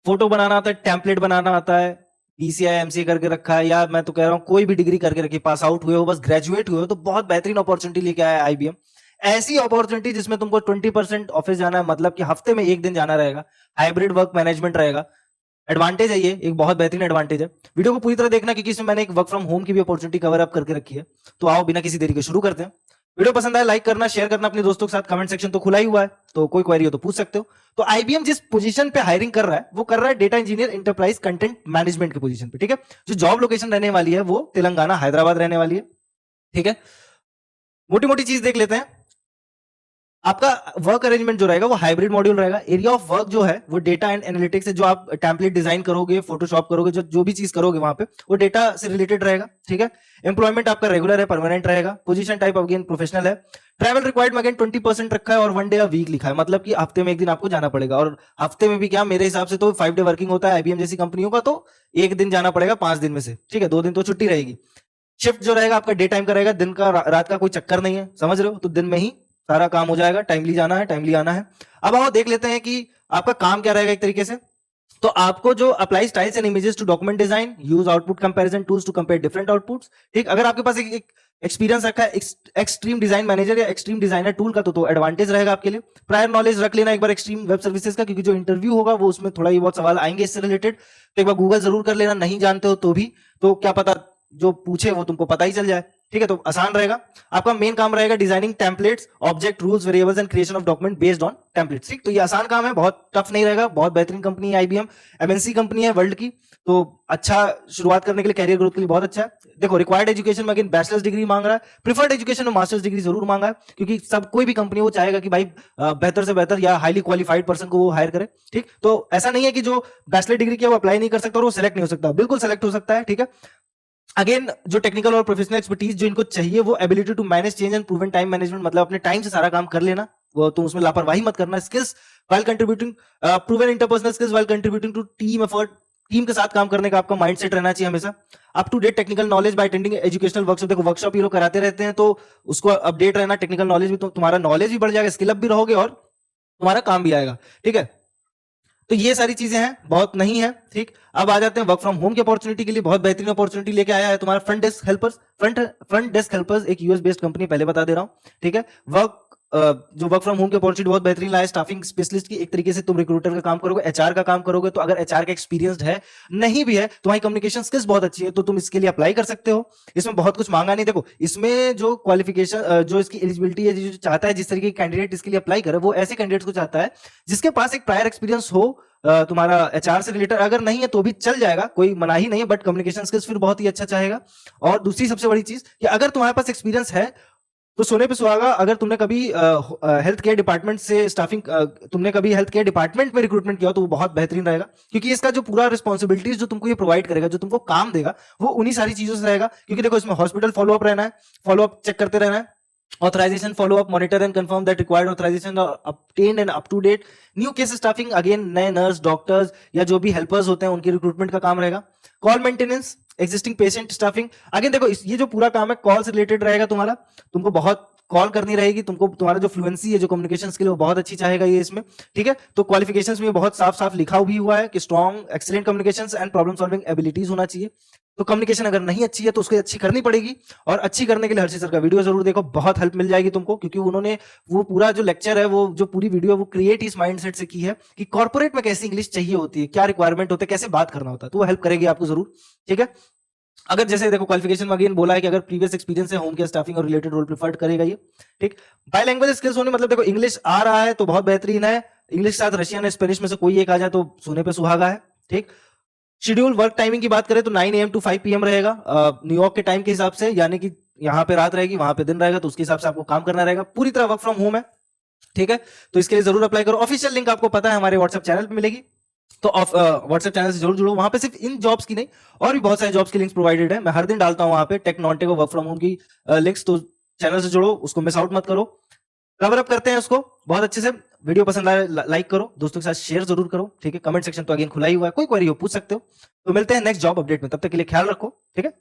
Photo बनाना आता है, template बनाना आता है, बीसीआई एमसीए करके रखा है, या मैं तो कह रहा हूँ कोई भी डिग्री करके रखी, पास आउट हुए हो, बस ग्रेजुएट हुए हो, तो बहुत बेहतरीन अपॉर्चुनिटी लेके आया है आईबीएम। ऐसी अपॉर्चुनिटी जिसमें तुमको 20% ऑफिस जाना है, मतलब कि हफ्ते में एक दिन जाना रहेगा, हाइब्रिड वर्क मैनेजमेंट रहेगा। एडवांटेज है, ये एक बहुत बेहतरीन एडवांटेज है। वीडियो को पूरी तरह देखना, क्योंकि इसमें मैंने एक वर्क फ्रॉम होम की भी अपॉर्चुनिटी कवर अप करके रखी है। तो आओ बिना किसी देरी के शुरू करते हैं। वीडियो पसंद आए लाइक करना, शेयर करना अपने दोस्तों के साथ, कमेंट सेक्शन तो खुला ही हुआ है, तो कोई क्वेरी हो तो पूछ सकते हो। तो आईबीएम जिस पोजीशन पे हायरिंग कर रहा है, वो कर रहा है data engineer enterprise content management की पोजीशन पे, ठीक है। जो जॉब लोकेशन रहने वाली है वो तेलंगाना हैदराबाद रहने वाली है, ठीक है। मोटी मोटी चीज देख लेते हैं। आपका वर्क अरेंजमेंट जो रहेगा वो हाइब्रिड मॉड्यूल रहेगा। एरिया ऑफ वर्क जो है वो डेटा एंड एनालिटिक्स है, जो आप टेम्पलेट डिजाइन करोगे, फोटोशॉप करोगे, जो भी चीज करोगे वहां पे, वो डेटा से रिलेटेड रहेगा, ठीक है। एम्प्लॉयमेंट आपका रेगुलर है, परमानेंट रहेगा। पोजीशन टाइप अगेन प्रोफेशनल है। ट्रैवल रिक्वायर्ड में अगेन 20% रखा है, और 1 डे अ वीक लिखा है, मतलब कि हफ्ते में एक दिन आपको जाना पड़ेगा। और हफ्ते में भी क्या, मेरे हिसाब से तो 5 डे वर्किंग होता है आईबीएम जैसी कंपनियों का, तो एक दिन जाना पड़ेगा 5 दिन में से, ठीक है। 2 दिन तो छुट्टी रहेगी। शिफ्ट जो रहेगा आपका डे टाइम का रहेगा, दिन का रात का कोई चक्कर नहीं है, समझ रहे हो। तो दिन में ही सारा काम हो जाएगा, टाइमली जाना है, टाइमली आना है। अब आओ देख लेते हैं कि आपका काम क्या रहेगा एक तरीके से। तो आपको जो apply styles and images to document design, use output comparison tools to compare different outputs, ठीक। अगर आपके पास एक एक्सपीरियंस रखा है एक्सट्रीम डिजाइन मैनेजर या एक्सट्रीम डिजाइनर टूल का, तो एडवांटेज रहेगा आपके लिए। प्रायर नॉलेज रख लेना एक बार एक्सट्रीम वेब सर्विसेज का, क्योंकि जो इंटरव्यू होगा वो उसमें थोड़ा ही बहुत सवाल आएंगे इससे रिलेटेड, तो एक बार गूगल जरूर कर लेना, नहीं जानते हो तो भी, तो क्या पता जो पूछे वो तुमको पता ही चल जाए, ठीक है। तो आसान रहेगा। आपका मेन काम रहेगा designing templates, object, rules, variables and creation of document based on templates, ठीक। तो ये आसान काम है, बहुत टफ नहीं रहेगा। बहुत बेहतरीन कंपनी है आईबीएम, एमएनसी कंपनी है वर्ल्ड की, तो अच्छा शुरुआत करने के लिए, कैरियर ग्रोथ के लिए बहुत अच्छा है। देखो रिक्वायर्ड एजुकेशन में अगेन बैचलर्स डिग्री मांग रहा है, प्रीफर्ड एजुकेशन में मास्टर्स डिग्री जरूर मांगा है, क्योंकि सब कोई भी कंपनी वो चाहेगा कि भाई बेहतर से बेहतर या हाईली क्वालिफाइड पर्सन को वो हायर करे, ठीक। तो ऐसा नहीं है कि जो बैचलर डिग्री किया वो अप्लाई नहीं कर सकता और वो सिलेक्ट नहीं हो सकता, बिल्कुल सिलेक्ट हो सकता है, ठीक है। अगेन जो टेक्निकल और प्रोफेशनल एक्सपर्टीज जो इनको चाहिए, वो ability to manage change and proven time management, मतलब अपने टाइम से सारा काम कर लेना, वो तो उसमें लापरवाही मत करना। Skills while contributing, proven interpersonal skills while contributing to team effort, team के साथ काम करने का आपका माइंडसेट रहना चाहिए हमेशा। Up to date technical knowledge by attending educational workshop, देखो वर्कशॉप ये लोग कराते रहते हैं, तो उसको अपडेट रहना, टेक्निकल नॉलेज भी, तो तुम्हारा नॉलेज भी बढ़ जाएगा, स्किल अप भी रहोगे और तुम्हारा काम भी आएगा, ठीक है। तो ये सारी चीजें हैं, बहुत नहीं है, ठीक। अब आ जाते हैं वर्क फ्रॉम होम की अपॉर्चुनिटी के लिए। बहुत बेहतरीन अपॉर्चुनिटी लेके आया है तुम्हारा front desk helpers. Front desk helpers एक यूएस बेस्ड कंपनी, पहले बता दे रहा हूं, ठीक है। जो वर्क फ्रॉम होम की अपॉर्चुनिटी बहुत बेहतरीन लाया, स्टाफिंग स्पेशलिस्ट की। एक तरीके से तुम रिक्रूटर का काम करोगे, एचआर का काम करोगे, तो अगर एचआर का एक्सपीरियंस है, नहीं भी है, तुम्हारी कम्युनिकेशन स्किल्स बहुत अच्छी है, तो तुम इसके लिए अप्लाई कर सकते हो। इसमें बहुत कुछ मांगा नहीं। देखो इसमें जो क्वालिफिकेशन, जो इसकी एलिजिबिलिटी है, जो चाहता है जिस तरीके के कैंडिडेट इसके लिए अप्लाई करे, वो ऐसे कैंडिडेट्स को चाहता है जिसके पास एक प्रायर एक्सपीरियंस हो तुम्हारा एचआर से रिलेटेड। अगर नहीं है तो भी चल जाएगा, कोई मना ही नहीं है, बट कम्युनिकेशन स्किल्स फिर बहुत ही अच्छा चाहेगा। और दूसरी सबसे बड़ी चीज कि अगर तुम्हारे पास एक्सपीरियंस है तो सोने पे सुहागा, अगर तुमने कभी हेल्थ केयर डिपार्टमेंट से स्टाफिंग, तुमने कभी हेल्थ केयर डिपार्टमेंट में रिक्रूटमेंट किया हो, तो वो बहुत बेहतरीन रहेगा, क्योंकि इसका जो पूरा रिस्पॉन्सिबिलिटीज जो तुमको ये प्रोवाइड करेगा, जो तुमको काम देगा, वो उन्हीं सारी चीजों से रहेगा। क्योंकि देखो इसमें हॉस्पिटल फॉलोअप रहना है, फॉलोअप चेक करते रहना है, authorization follow up, monitor and confirm that required authorization are obtained and up to date, new case staffing, again नए नर्स, डॉक्टर्स या जो भी हेल्पर्स होते हैं उनकी रिक्रूटमेंट का काम रहेगा। Call maintenance, existing patient staffing, again देखो ये जो पूरा काम है कॉल से रिलेटेड रहेगा तुम्हारा, तुमको बहुत कॉल करनी रहेगी, तुमको तुम्हारा जो फ्लुएंसी है, जो कम्युनिकेशन स्किल, वो बहुत अच्छी चाहेगा ये इसमें, ठीक है। तो क्वालिफिकेशंस में बहुत साफ साफ लिखा भी हुआ है कि strong excellent communications and problem solving abilities होना चाहिए। तो कम्युनिकेशन अगर नहीं अच्छी है तो उसको अच्छी करनी पड़ेगी, और अच्छी करने के लिए हर्षित सर का वीडियो जरूर देखो, बहुत हेल्प मिल जाएगी तुमको, क्योंकि उन्होंने वो पूरा जो लेक्चर है, वो जो पूरी वीडियो है, वो क्रिएट इस माइंडसेट से की है कि कॉर्पोरेट में कैसी इंग्लिश चाहिए होती है, क्या रिक्वायरमेंट होते हैं, कैसे बात करना होता है, तो वो हेल्प करेगी आपको जरूर, ठीक है। अगर जैसे देखो क्वालिफिकेशन में अगेन बोला है कि अगर प्रीवियस एक्सपीरियंस है होम केयर स्टाफिंग और रिलेटेड रोल प्रिफर्ड करेगा ये, ठीक। बाय लैंग्वेज स्किल्स होने, मतलब देखो इंग्लिश आ रहा है तो बहुत बेहतरीन है, इंग्लिश के साथ रशियन स्पेनिश में से कोई एक आ जाए तो सोने पे सुहागा है, ठीक। शेड्यूल वर्क टाइमिंग की बात करें तो 9 AM टू 5 PM रहेगा न्यूयॉर्क के टाइम के हिसाब से, यानी कि यहाँ पे रात रहेगी, वहां पे दिन रहेगा, तो उसके हिसाब से आपको काम करना रहेगा। पूरी तरह वर्क फ्रॉम होम है, ठीक है। तो इसके लिए जरूर अप्लाई करो। ऑफिशियल लिंक आपको पता है हमारे व्हाट्सएप चैनल पे मिलेगी, तो व्हाट्सएप चैनल से जरूर जुड़ो। वहां पे सिर्फ इन जॉब्स की नहीं, और भी बहुत सारे जॉब्स की लिंक्स प्रोवाइडेड है, मैं हर दिन डालता हूँ वहां पे टेक नॉन टेक और वर्क फ्रॉम होम की लिंक्स, तो चैनल से जुड़ो, उसको मिस आउट मत करो। कवर अप करते हैं उसको बहुत अच्छे से। वीडियो पसंद आए लाइक करो, दोस्तों के साथ शेयर जरूर करो, ठीक है। कमेंट सेक्शन तो अगेन खुला ही हुआ है, कोई क्वेरी हो पूछ सकते हो। तो मिलते हैं नेक्स्ट जॉब अपडेट में, तब तक के लिए ख्याल रखो, ठीक है।